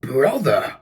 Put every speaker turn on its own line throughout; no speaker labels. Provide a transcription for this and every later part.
Brother.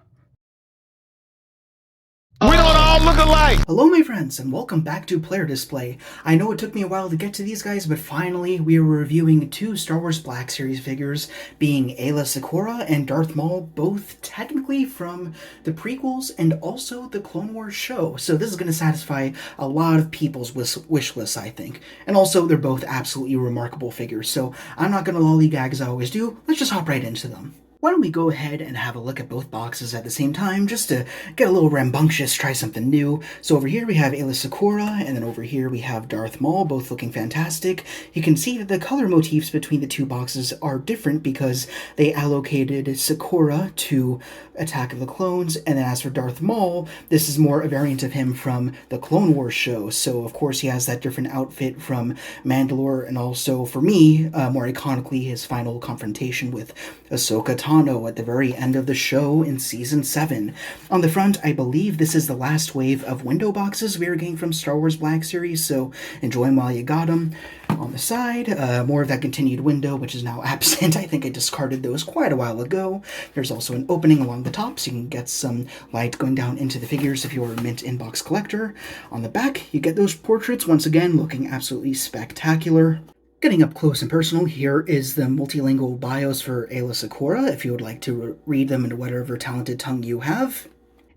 We don't all look alike!
Hello my friends, and welcome back to Player Display. I know it took me a while to get to these guys, but finally we are reviewing two Star Wars Black Series figures, being Aayla Secura and Darth Maul, both technically from the prequels and also the Clone Wars show. So this is going to satisfy a lot of people's wish lists, I think. And also, they're both absolutely remarkable figures, so I'm not going to lollygag as I always do. Let's just hop right into them. Why don't we go ahead and have a look at both boxes at the same time, just to get a little rambunctious, try something new. So over here we have Aayla Secura, and then over here we have Darth Maul, both looking fantastic. You can see that the color motifs between the two boxes are different because they allocated Secura to Attack of the Clones, and then as for Darth Maul, this is more a variant of him from the Clone Wars show. So of course he has that different outfit from Mandalore, and also for me, more iconically, his final confrontation with Ahsoka Tano at the very end of the show in Season 7. On the front, I believe this is the last wave of window boxes we are getting from Star Wars Black Series, so enjoy them while you got them. On the side, more of that continued window, which is now absent. I think I discarded those quite a while ago. There's also an opening along the top, so you can get some light going down into the figures if you're a Mint Inbox collector. On the back, you get those portraits, once again, looking absolutely spectacular. Getting up close and personal, here is the multilingual bios for Aayla Secura, if you would like to read them in whatever talented tongue you have.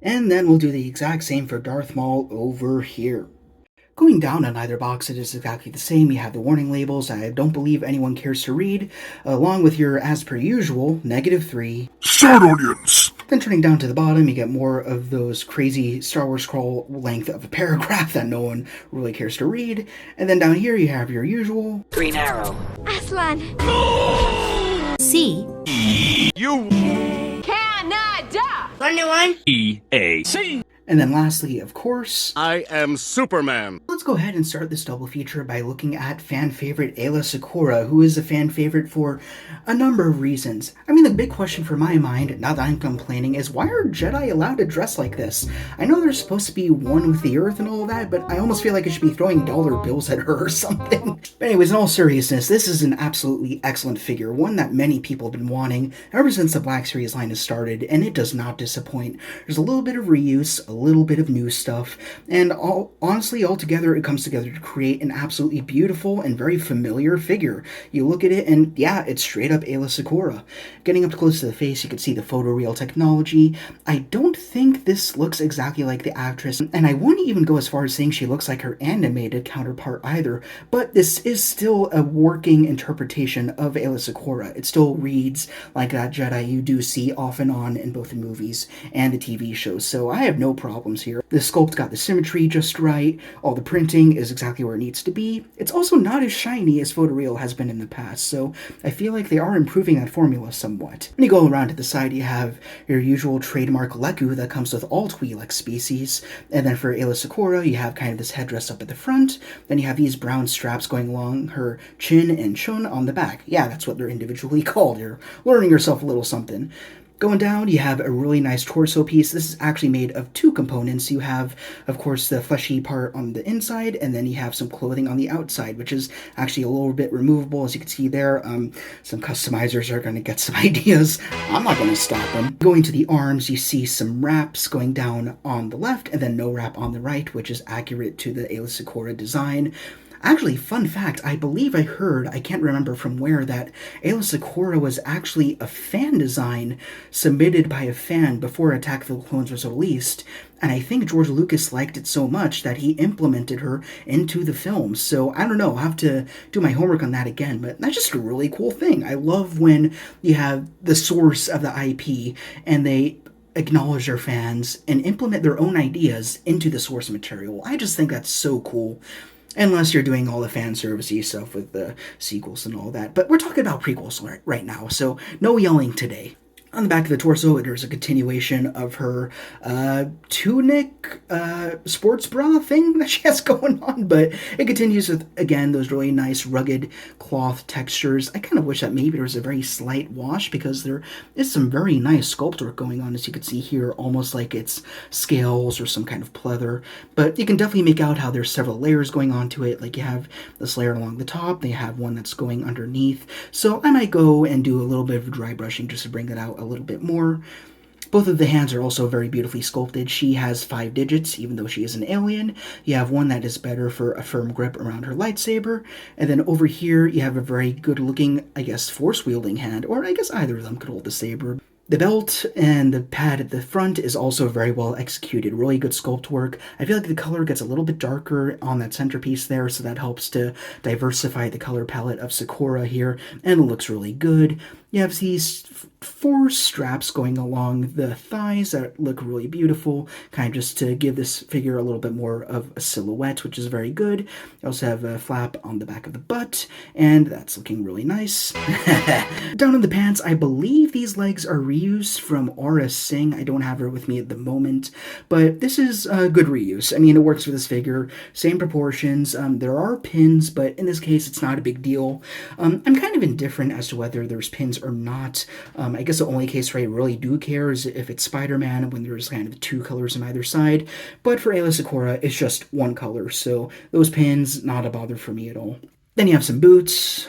And then we'll do the exact same for Darth Maul over here. Going down on either box, it is exactly the same. You have the warning labels I don't believe anyone cares to read, along with your, as per usual, -3
Sword audience!
Then turning down to the bottom, you get more of those crazy Star Wars scroll length of a paragraph that no one really cares to read. And then down here you have your usual
Green Arrow.
Aslan.
C.
You!
Canada.
1
EAC!
And then lastly, of course,
I am Superman!
let's go ahead and start this double feature by looking at fan favorite Aayla Secura, who is a fan favorite for a number of reasons. I mean, the big question for my mind, now that I'm complaining, is why are Jedi allowed to dress like this? I know they're supposed to be one with the Earth and all that, but I almost feel like I should be throwing dollar bills at her or something. But anyways, in all seriousness, this is an absolutely excellent figure, one that many people have been wanting ever since the Black Series line has started, and it does not disappoint. There's a little bit of reuse, a little bit of new stuff, and honestly, altogether, it comes together to create an absolutely beautiful and very familiar figure. You look at it, and yeah, it's straight up Aayla Secura. Getting up close to the face, you can see the photoreal technology. I don't think this looks exactly like the actress, and I wouldn't even go as far as saying she looks like her animated counterpart either, but this is still a working interpretation of Aayla Secura. It still reads like that Jedi you do see off and on in both the movies and the TV shows, so I have no problems here. The sculpt got the symmetry just right, all the printing is exactly where it needs to be. It's also not as shiny as photoreal has been in the past, so I feel like they are improving that formula somewhat. When you go around to the side, you have your usual trademark Leku that comes with all Twi'lek species, and then for Aayla Secura, you have kind of this headdress up at the front, then you have these brown straps going along her chin and chun on the back. Yeah, that's what they're individually called. You're learning yourself a little something. Going down, you have a really nice torso piece. This is actually made of two components. You have, of course, the fleshy part on the inside, and then you have some clothing on the outside, which is actually a little bit removable, as you can see there. Some customizers are going to get some ideas. I'm not going to stop them. Going to the arms, you see some wraps going down on the left, and then no wrap on the right, which is accurate to the Aayla Secura design. Actually, fun fact, I believe I heard, I can't remember from where, that Aayla Secura was actually a fan design submitted by a fan before Attack of the Clones was released, and I think George Lucas liked it so much that he implemented her into the film. So, I don't know, I'll have to do my homework on that again, but that's just a really cool thing. I love when you have the source of the IP, and they acknowledge their fans and implement their own ideas into the source material. I just think that's so cool. Unless you're doing all the fan servicey stuff with the sequels and all that. But we're talking about prequels right now, so no yelling today. On the back of the torso, there's a continuation of her tunic sports bra thing that she has going on, but it continues with, again, those really nice rugged cloth textures. I kind of wish that maybe there was a very slight wash, because there is some very nice sculpt work going on, as you can see here, almost like it's scales or some kind of pleather. But you can definitely make out how there's several layers going on to it. Like, you have this layer along the top, they have one that's going underneath. So I might go and do a little bit of dry brushing just to bring it out a little bit more. Both of the hands are also very beautifully sculpted. She has 5 digits, even though she is an alien. You have one that is better for a firm grip around her lightsaber. And then over here, you have a very good-looking, I guess, force-wielding hand. Or I guess either of them could hold the saber. The belt and the pad at the front is also very well executed. Really good sculpt work. I feel like the color gets a little bit darker on that centerpiece there, so that helps to diversify the color palette of Secura here, and it looks really good. You have these 4 straps going along the thighs that look really beautiful, kind of just to give this figure a little bit more of a silhouette, which is very good. You also have a flap on the back of the butt, and that's looking really nice. Down in the pants, I believe these legs are reused from Aura Singh. I don't have her with me at the moment, but this is a good reuse. I mean, it works for this figure. Same proportions. There are pins, but in this case, it's not a big deal. I'm kind of indifferent as to whether there's pins or not. I guess the only case where I really do care is if it's Spider-Man, when there's kind of 2 colors on either side. But for Aayla Secura, it's just 1 color, so those pins, not a bother for me at all. Then you have some boots.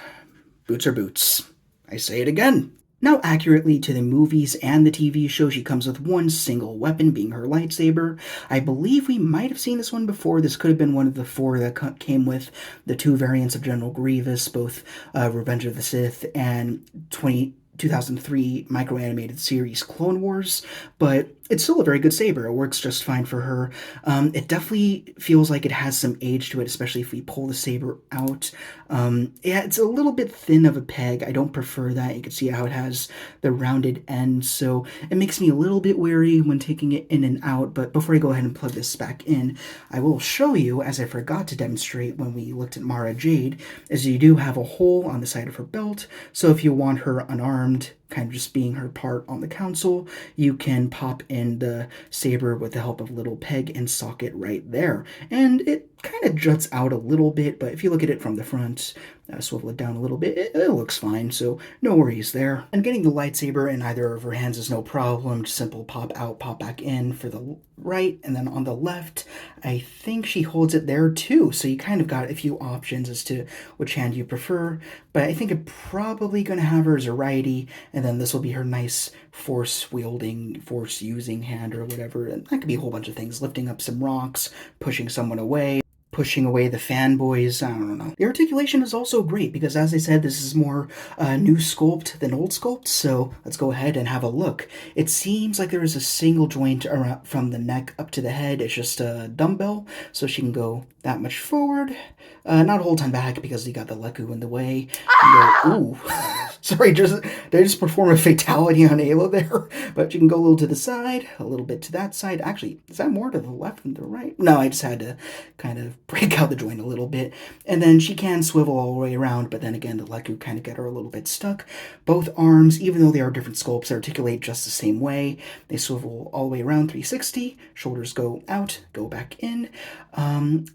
Boots are boots. I say it again. Now, accurately to the movies and the TV show, she comes with 1 single weapon, being her lightsaber. I believe we might have seen this one before. This could have been one of the 4 that came with the 2 variants of General Grievous, both Revenge of the Sith and 2003 micro-animated series Clone Wars, but it's still a very good saber. It works just fine for her. It definitely feels like it has some age to it, especially if we pull the saber out. Yeah, it's a little bit thin of a peg. I don't prefer that. You can see how it has the rounded end, so it makes me a little bit wary when taking it in and out. But before I go ahead and plug this back in, I will show you, as I forgot to demonstrate when we looked at Mara Jade, is you do have a hole on the side of her belt, so if you want her unarmed, kind of just being her part on the council, you can pop in the saber with the help of a little peg and socket right there. And it kind of juts out a little bit, but if you look at it from the front, swivel it down a little bit, it looks fine, so no worries there. And getting the lightsaber in either of her hands is no problem. Just simple pop out, pop back in for the right, and then on the left, I think she holds it there too, so you kind of got a few options as to which hand you prefer, but I think I'm probably going to have her as a righty, and then this will be her nice force-wielding, force-using hand or whatever, and that could be a whole bunch of things, lifting up some rocks, pushing someone away, pushing away the fanboys, I don't know. The articulation is also great, because as I said, this is more new sculpt than old sculpt, so let's go ahead and have a look. It seems like there is a single joint around from the neck up to the head. It's just a dumbbell, so she can go that much forward, not a whole ton back, because you got the Leku in the way. Ooh. Sorry, did I just perform a fatality on Aayla there? But you can go a little to the side, a little bit to that side. Actually, is that more to the left than the right? No, I just had to kind of break out the joint a little bit. And then she can swivel all the way around, but then again, the Leku kind of get her a little bit stuck. Both arms, even though they are different sculpts, articulate just the same way. They swivel all the way around 360. Shoulders go out, go back in.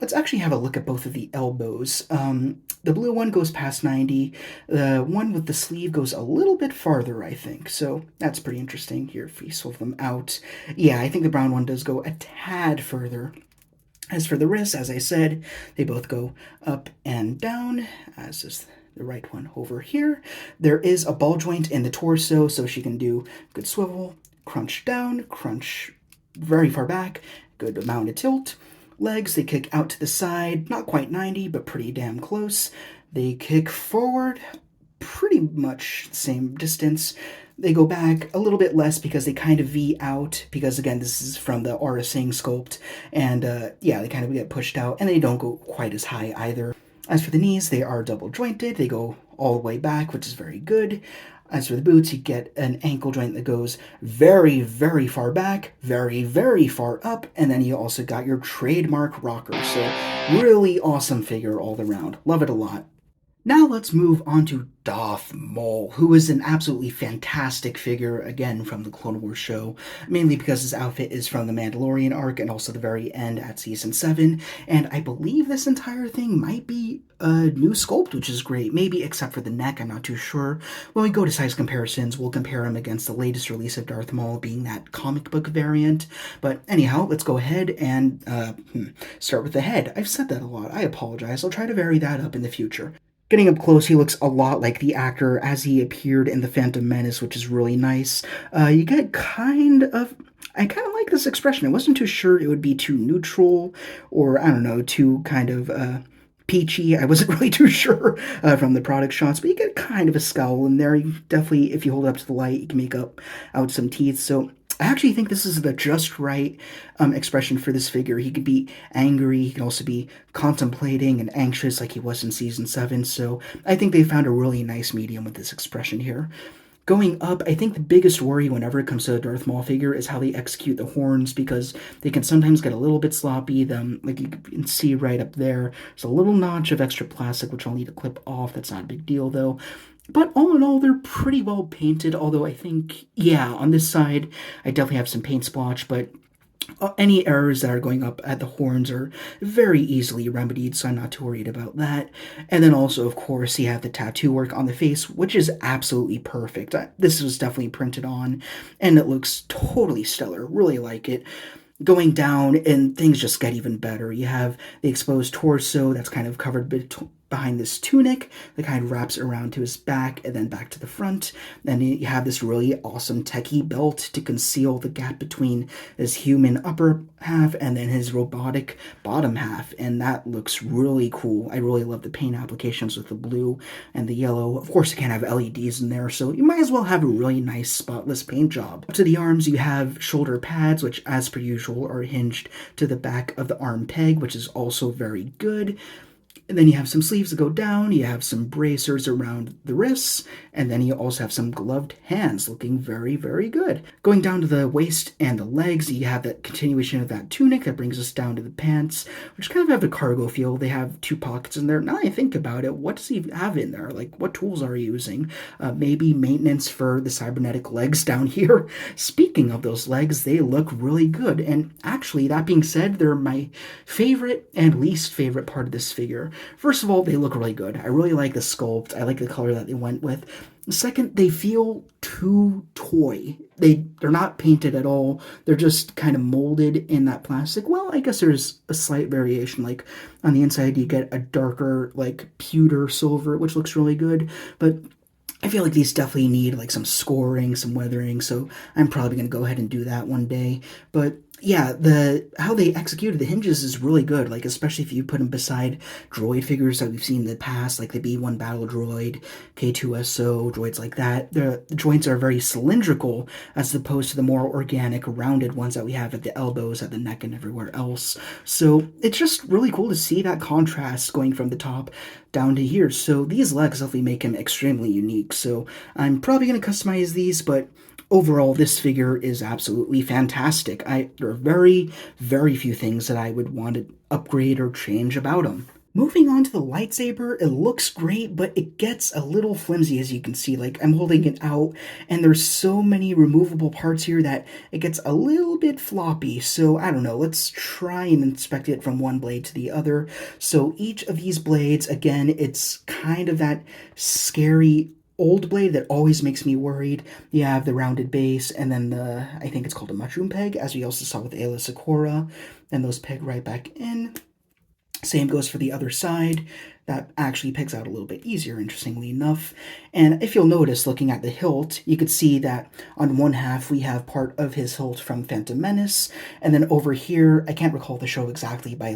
Let's actually have a look at both of the elbows. The blue one goes past 90. The one with the sleeve goes a little bit farther, I think. So that's pretty interesting. Here, if we swivel them out. Yeah, I think the brown one does go a tad further. As for the wrists, as I said, they both go up and down, as is the right one over here. There is a ball joint in the torso, so she can do good swivel, crunch down, crunch very far back, good amount of tilt. Legs, they kick out to the side, not quite 90, but pretty damn close. They kick forward, pretty much the same distance. They go back a little bit less because they kind of V out, because again, this is from the Aura Singh sculpt, and yeah, they kind of get pushed out, and they don't go quite as high either. As for the knees, they are double jointed, they go all the way back, which is very good. As for the boots, you get an ankle joint that goes very, very far back, very, very far up, and then you also got your trademark rocker, so really awesome figure all around. Love it a lot. Now let's move on to Darth Maul, who is an absolutely fantastic figure, again, from the Clone Wars show, mainly because his outfit is from the Mandalorian arc and also the very end at Season 7, and I believe this entire thing might be a new sculpt, which is great, maybe except for the neck, I'm not too sure. When we go to size comparisons, we'll compare him against the latest release of Darth Maul, being that comic book variant, but anyhow, let's go ahead and start with the head. I've said that a lot, I apologize, I'll try to vary that up in the future. Getting up close, he looks a lot like the actor as he appeared in The Phantom Menace, which is really nice. You get I kind of like this expression. I wasn't too sure it would be too neutral or, I don't know, too kind of peachy. I wasn't really too sure from the product shots, but you get kind of a scowl in there. You definitely, if you hold it up to the light, you can make out some teeth. So I actually think this is the just right expression for this figure. He could be angry, he can also be contemplating and anxious like he was in Season 7, so I think they found a really nice medium with this expression here. Going up, I think the biggest worry whenever it comes to a Darth Maul figure is how they execute the horns, because they can sometimes get a little bit sloppy. Like you can see right up there, there's a little notch of extra plastic, which I'll need to clip off. That's not a big deal, though. But all in all, they're pretty well painted, although I think, yeah, on this side, I definitely have some paint splotch, but any errors that are going up at the horns are very easily remedied, so I'm not too worried about that. And then also, of course, you have the tattoo work on the face, which is absolutely perfect. This was definitely printed on, and it looks totally stellar. Really like it. Going down, and things just get even better. You have the exposed torso that's kind of covered behind this tunic that kind of wraps around to his back and then back to the front. Then you have this really awesome techie belt to conceal the gap between his human upper half and then his robotic bottom half, and that looks really cool. I really love the paint applications with the blue and the yellow. Of course, you can't have LEDs in there, so you might as well have a really nice spotless paint job. Up to the arms, you have shoulder pads, which as per usual are hinged to the back of the arm peg, which is also very good. And then you have some sleeves that go down, you have some bracers around the wrists, and then you also have some gloved hands looking very, very good. Going down to the waist and the legs, you have that continuation of that tunic that brings us down to the pants, which kind of have a cargo feel. They have two pockets in there. Now I think about it, what does he have in there? Like, what tools are you using? Maybe maintenance for the cybernetic legs down here. Speaking of those legs, they look really good. And actually, that being said, they're my favorite and least favorite part of this figure. First of all, they look really good. I really like the sculpt. I like the color that they went with. Second, they feel too toy. They're not painted at all. They're just kind of molded in that plastic. Well, I guess there's a slight variation. Like on the inside, you get a darker, like pewter silver, which looks really good. But I feel like these definitely need like some scoring, some weathering. So I'm probably going to go ahead and do that one day. But yeah, how they executed the hinges is really good, like especially if you put them beside droid figures that we've seen in the past, like the B1 Battle Droid, K2SO, droids like that. The joints are very cylindrical as opposed to the more organic, rounded ones that we have at the elbows, at the neck, and everywhere else. So it's just really cool to see that contrast going from the top down to here. So these legs definitely make him extremely unique. So I'm probably going to customize these, but overall, this figure is absolutely fantastic. There are very, very few things that I would want to upgrade or change about him. Moving on to the lightsaber, it looks great, but it gets a little flimsy, as you can see. Like, I'm holding it out, and there's so many removable parts here that it gets a little bit floppy. So, I don't know, let's try and inspect it from one blade to the other. So, each of these blades, again, it's kind of that scary old blade that always makes me worried. You have the rounded base, and then I think it's called a mushroom peg, as we also saw with Aayla Secura, and those peg right back in. Same goes for the other side. That actually pegs out a little bit easier, interestingly enough. And if you'll notice, looking at the hilt, you could see that on one half we have part of his hilt from Phantom Menace, and then over here, I can't recall the show exactly, but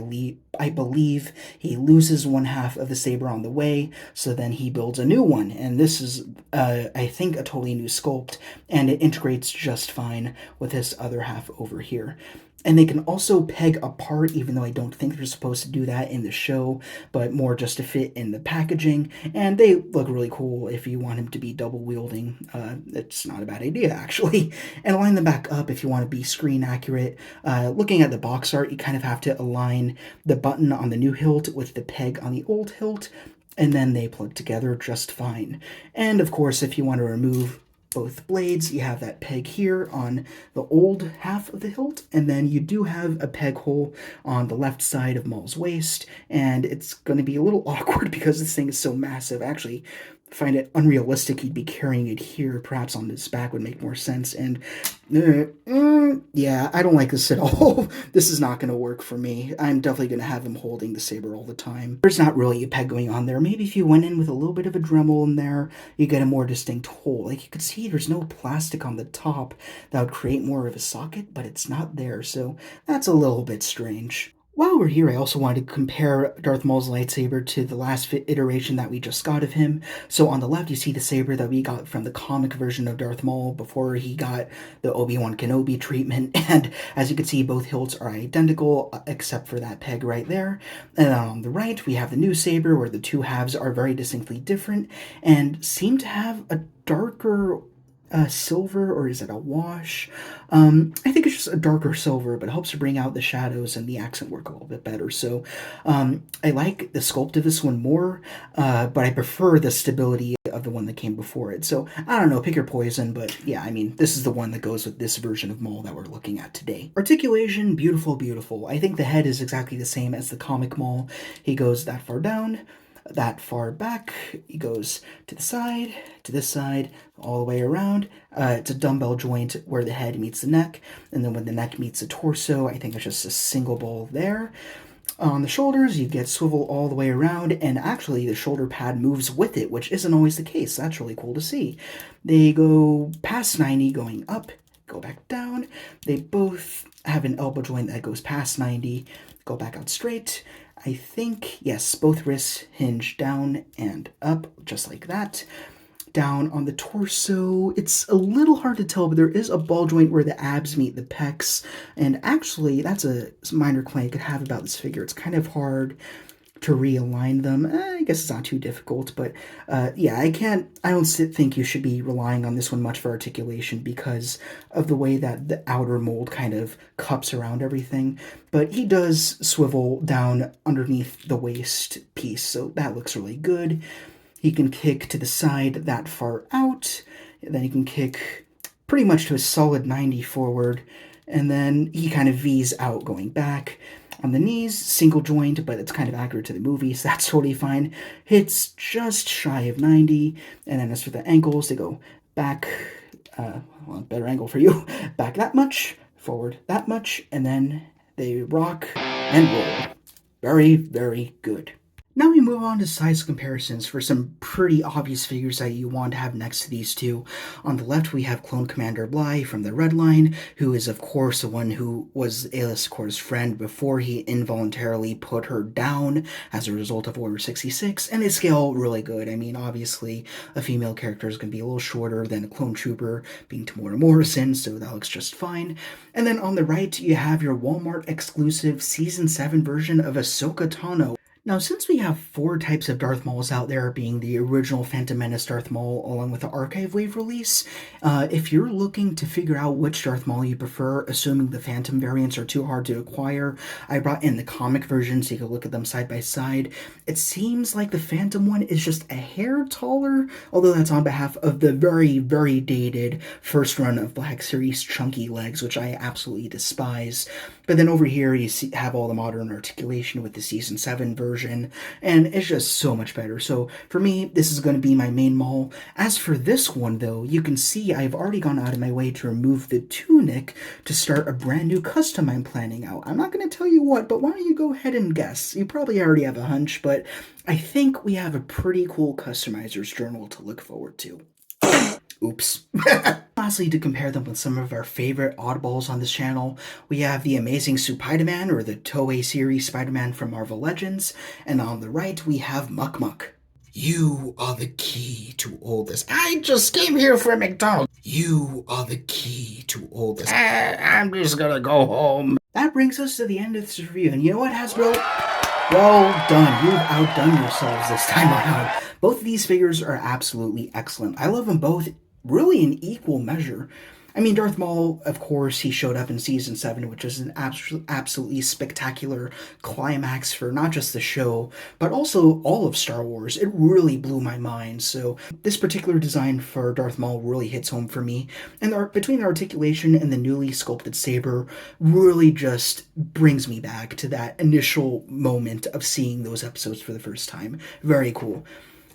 I believe he loses one half of the saber on the way, so then he builds a new one. And this is, I think, a totally new sculpt, and it integrates just fine with this other half over here. And they can also peg apart, even though I don't think they're supposed to do that in the show, but more just to fit in the packaging. And they look really cool if you want him to be double wielding. It's not a bad idea, actually. And line them back up if you want to be screen accurate. Looking at the box art, you kind of have to align the button on the new hilt with the peg on the old hilt. and then they plug together just fine. And of course, if you want to remove both blades, you have that peg here on the old half of the hilt, and then you do have a peg hole on the left side of Maul's waist, and it's going to be a little awkward because this thing is so massive. Actually, find it unrealistic he'd be carrying it here. Perhaps on his back would make more sense. And yeah, I don't like this at all. This is not going to work for me. I'm definitely going to have him holding the saber all the time. There's not really a peg going on there. Maybe if you went in with a little bit of a Dremel in there, you get a more distinct hole. Like you could see there's no plastic on the top that would create more of a socket, but it's not there. So that's a little bit strange. While we're here, I also wanted to compare Darth Maul's lightsaber to the last iteration that we just got of him. So on the left, you see the saber that we got from the comic version of Darth Maul before he got the Obi-Wan Kenobi treatment. And as you can see, both hilts are identical, except for that peg right there. And then on the right, we have the new saber where the two halves are very distinctly different and seem to have a darker silver, or is it a wash? I think it's just a darker silver, but it helps to bring out the shadows and the accent work a little bit better. So I like the sculpt of this one more, but I prefer the stability of the one that came before it. So I don't know, pick your poison, but yeah, I mean, this is the one that goes with this version of Maul that we're looking at today. Articulation, beautiful, beautiful. I think the head is exactly the same as the comic Maul. He goes that far down, that far back, he goes to the side, to this side, all the way around. It's a dumbbell joint where the head meets the neck, and then when the neck meets the torso, I think it's just a single ball there. On the shoulders, you get swivel all the way around, and actually the shoulder pad moves with it, which isn't always the case. That's really cool to see. They go past 90, going up, go back down. They both have an elbow joint that goes past 90, go back out straight. I think, yes, both wrists hinge down and up, just like that. Down on the torso, it's a little hard to tell, but there is a ball joint where the abs meet the pecs. And actually, that's a minor complaint I could have about this figure. It's kind of hard to realign them. I guess it's not too difficult, but yeah, I don't think you should be relying on this one much for articulation because of the way that the outer mold kind of cups around everything. But he does swivel down underneath the waist piece, so that looks really good. He can kick to the side that far out, then he can kick pretty much to a solid 90 forward, and then he kind of V's out going back. On the knees, single joint, but it's kind of accurate to the movie, so that's totally fine. Hits just shy of 90, and then as for the ankles, they go back, well, better angle for you, back that much, forward that much, and then they rock and roll. Very, very good. Now we move on to size comparisons for some pretty obvious figures that you want to have next to these two. On the left, we have Clone Commander Bly from the Red Line, who is, of course, the one who was Aayla Secura's friend before he involuntarily put her down as a result of Order 66, and they scale really good. I mean, obviously, a female character is going to be a little shorter than a clone trooper, being Tamora Morrison, so that looks just fine. And then on the right, you have your Walmart exclusive Season 7 version of Ahsoka Tano. Now, since we have 4 types of Darth Mauls out there, being the original Phantom Menace Darth Maul along with the Archive Wave release, if you're looking to figure out which Darth Maul you prefer, assuming the Phantom variants are too hard to acquire, I brought in the comic version so you can look at them side by side. It seems like the Phantom one is just a hair taller, although that's on behalf of the very, very dated first run of Black Series chunky legs, which I absolutely despise. But then over here, you have all the modern articulation with the Season 7 version, and it's just so much better. So for me, this is going to be my main Maul. As for this one, though, you can see I've already gone out of my way to remove the tunic to start a brand new custom I'm planning out. I'm not going to tell you what, but why don't you go ahead and guess? You probably already have a hunch, but I think we have a pretty cool customizer's journal to look forward to. Oops. Lastly, to compare them with some of our favorite oddballs on this channel, we have the Amazing Spider-Man, or the Toei series Spider-Man from Marvel Legends, and on the right we have Muck Muck. You are the key to all this. I just came here for McDonald's. You are the key to all this. I'm just gonna go home. That brings us to the end of this review, and you know what, Hasbro? Well done. You've outdone yourselves this time around. Both of these figures are absolutely excellent. I love them both really in equal measure. I mean, Darth Maul, of course, he showed up in Season 7, which was an absolutely spectacular climax for not just the show, but also all of Star Wars. It really blew my mind, so this particular design for Darth Maul really hits home for me, and between the articulation and the newly sculpted saber really just brings me back to that initial moment of seeing those episodes for the first time. Very cool.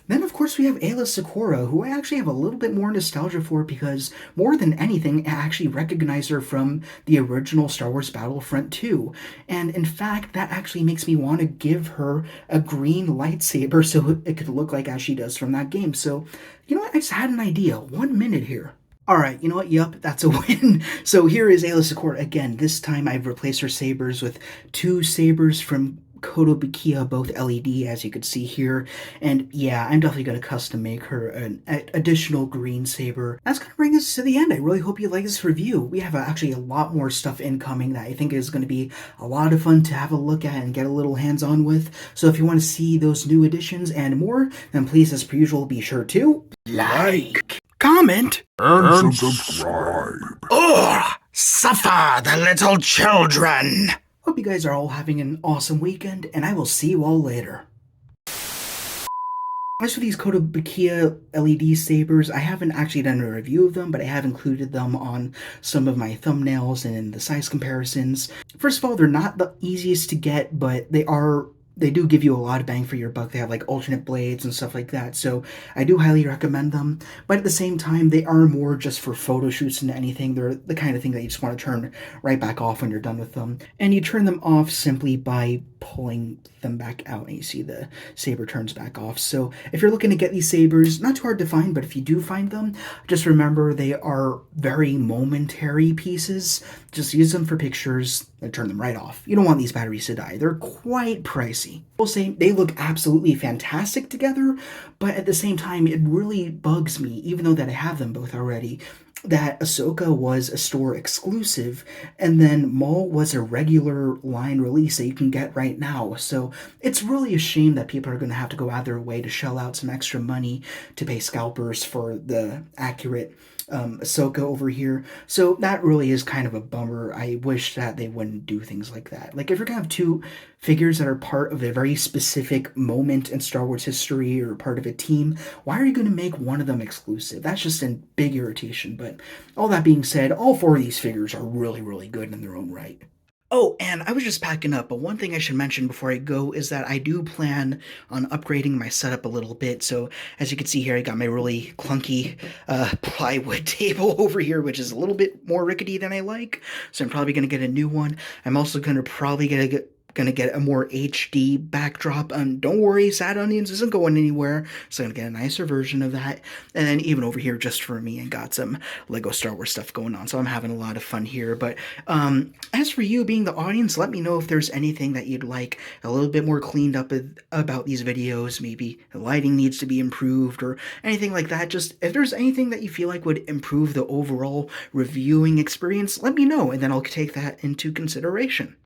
Then, of course, we have Aayla Secura, who I actually have a little bit more nostalgia for because, more than anything, I actually recognize her from the original Star Wars Battlefront 2. And in fact, that actually makes me want to give her a green lightsaber so it could look like as she does from that game. So, you know what? I just had an idea. 1 minute here. Alright, you know what? Yup, that's a win. So here is Aayla Secura again. This time I've replaced her sabers with 2 sabers from Kotobukiya, both LED, as you can see here. And yeah, I'm definitely going to custom make her an additional green saber. That's going to bring us to the end. I really hope you like this review. We have actually a lot more stuff incoming that I think is going to be a lot of fun to have a look at and get a little hands-on with. So if you want to see those new additions and more, then please, as per usual, be sure to like, comment,
And subscribe.
or suffer the little children. Hope you guys are all having an awesome weekend, and I will see you all later. As for these Kotobukiya LED sabers, I haven't actually done a review of them, but I have included them on some of my thumbnails and in the size comparisons. First of all, they're not the easiest to get, but they do give you a lot of bang for your buck. They have like alternate blades and stuff like that, so I do highly recommend them. But at the same time, they are more just for photo shoots than anything. They're the kind of thing that you just want to turn right back off when you're done with them. And you turn them off simply by pulling them back out, and you see the saber turns back off. So if you're looking to get these sabers, not too hard to find, but if you do find them, just remember they are very momentary pieces. Just use them for pictures and turn them right off. You don't want these batteries to die. They're quite pricey. We'll say they look absolutely fantastic together, but at the same time, it really bugs me, even though that I have them both already, that Ahsoka was a store exclusive, and then Maul was a regular line release that you can get right now. So it's really a shame that people are going to have to go out their way to shell out some extra money to pay scalpers for the accurate Ahsoka over here. So that really is kind of a bummer. I wish that they wouldn't do things like that. Like, if you're gonna have 2 figures that are part of a very specific moment in Star Wars history or part of a team, why are you going to make one of them exclusive? That's just a big irritation. But all that being said, all 4 of these figures are really, really good in their own right. Oh, and I was just packing up, but one thing I should mention before I go is that I do plan on upgrading my setup a little bit. So as you can see here, I got my really clunky plywood table over here, which is a little bit more rickety than I like. So I'm probably going to get a new one. I'm also going to probably get a more HD backdrop. Don't worry, Sad Onions isn't going anywhere, so I'm gonna get a nicer version of that. And then even over here, just for me, I got some Lego Star Wars stuff going on, so I'm having a lot of fun here. But as for you being the audience, let me know if there's anything that you'd like a little bit more cleaned up about these videos. Maybe the lighting needs to be improved or anything like that. Just if there's anything that you feel like would improve the overall reviewing experience, let me know, and then I'll take that into consideration.